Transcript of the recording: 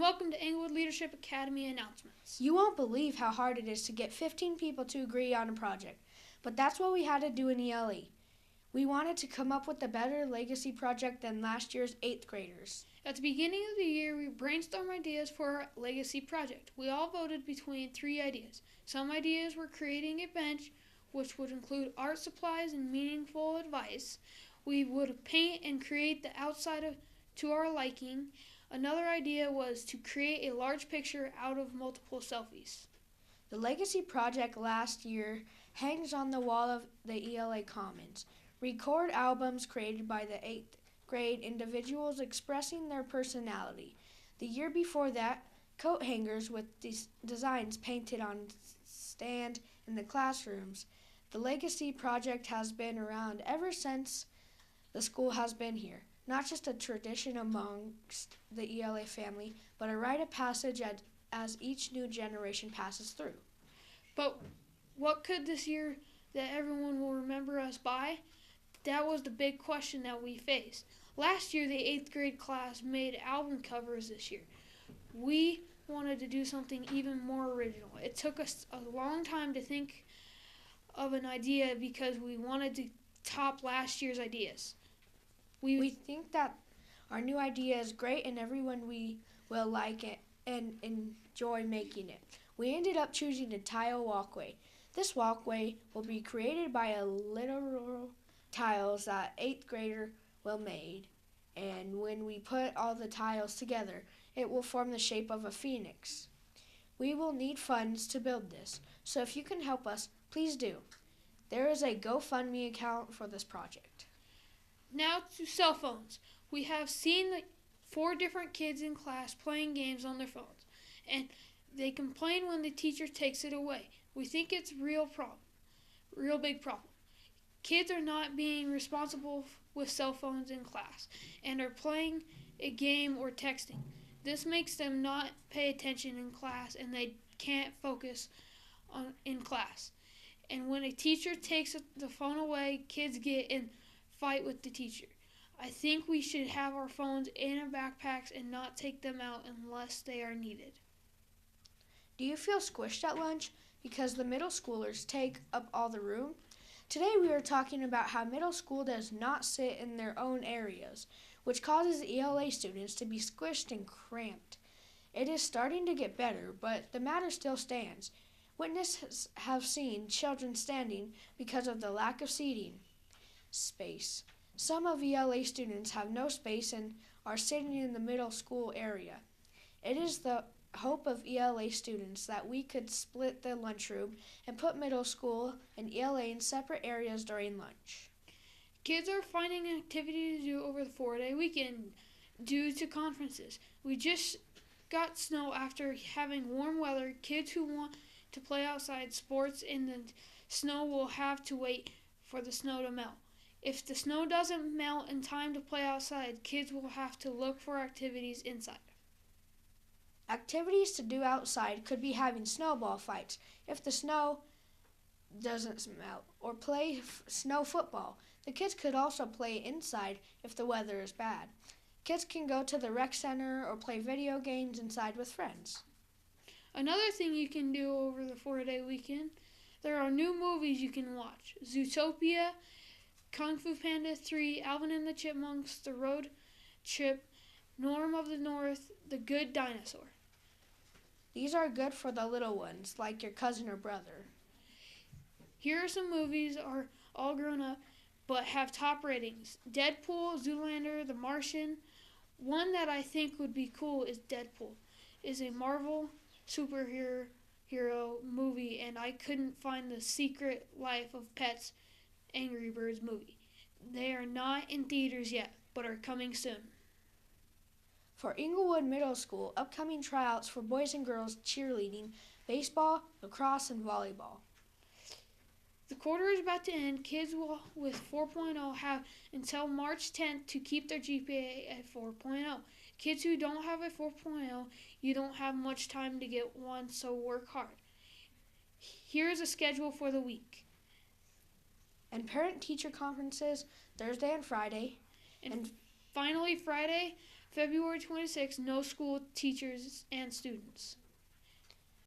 welcome to Englewood Leadership Academy announcements. You won't believe how hard it is to get 15 people to agree on a project, but that's what we had to do in ELA. We wanted to come up with a better legacy project than last year's 8th graders. At the beginning of the year, we brainstormed ideas for our legacy project. We all voted between 3 ideas. Some ideas were creating a bench, which would include art supplies and meaningful advice. We would paint and create the outside to our liking. Another idea was to create a large picture out of multiple selfies. The legacy project last year hangs on the wall of the ELA Commons. Record albums created by the 8th grade individuals expressing their personality. The year before that, coat hangers with designs painted on stand in the classrooms. The legacy project has been around ever since the school has been here. Not just a tradition amongst the ELA family, but a rite of passage as each new generation passes through. But what could this year that everyone will remember us by? That was the big question that we faced. Last year, the 8th grade class made album covers this year. We wanted to do something even more original. It took us a long time to think of an idea because we wanted to top last year's ideas. We think that our new idea is great and everyone will like it and enjoy making it. We ended up choosing a tile walkway. This walkway will be created by a literal tiles that 8th grader will make, and when we put all the tiles together, it will form the shape of a phoenix. We will need funds to build this, so if you can help us, please do. There is a GoFundMe account for this project. Now to cell phones. We have seen 4 different kids in class playing games on their phones, and they complain when the teacher takes it away. We think it's a real big problem. Kids are not being responsible with cell phones in class and are playing a game or texting. This makes them not pay attention in class and they can't focus in class. And when a teacher takes the phone away, kids get in fight with the teacher. I think we should have our phones in our backpacks and not take them out unless they are needed. Do you feel squished at lunch because the middle schoolers take up all the room? Today we are talking about how middle school does not sit in their own areas, which causes ELA students to be squished and cramped. It is starting to get better, but the matter still stands. Witnesses have seen children standing because of the lack of seating space. Some of ELA students have no space and are sitting in the middle school area. It is the hope of ELA students that we could split the lunchroom and put middle school and ELA in separate areas during lunch. Kids are finding an activity to do over the 4-day weekend due to conferences. We just got snow after having warm weather. Kids who want to play outside sports in the snow will have to wait for the snow to melt. If the snow doesn't melt in time to play outside, kids will have to look for activities inside. Activities to do outside could be having snowball fights if the snow doesn't melt, or play snow football. The kids could also play inside if the weather is bad. Kids can go to the rec center or play video games inside with friends. Another thing you can do over the 4-day weekend, there are new movies you can watch. Zootopia, Kung Fu Panda 3, Alvin and the Chipmunks, The Road Trip, Norm of the North, The Good Dinosaur. These are good for the little ones, like your cousin or brother. Here are some movies are all grown up, but have top ratings. Deadpool, Zoolander, The Martian. One that I think would be cool is Deadpool. It's a Marvel superhero movie, and I couldn't find The Secret Life of Pets Angry Birds movie. They are not in theaters yet, but are coming soon. For Englewood Middle School, upcoming tryouts for boys and girls cheerleading, baseball, lacrosse, and volleyball. The quarter is about to end. Kids with 4.0 have until March 10th to keep their GPA at 4.0. Kids who don't have a 4.0, you don't have much time to get one, so work hard. Here's a schedule for the week. And parent-teacher conferences Thursday and Friday. And finally, Friday, February 26th, no school, teachers, and students.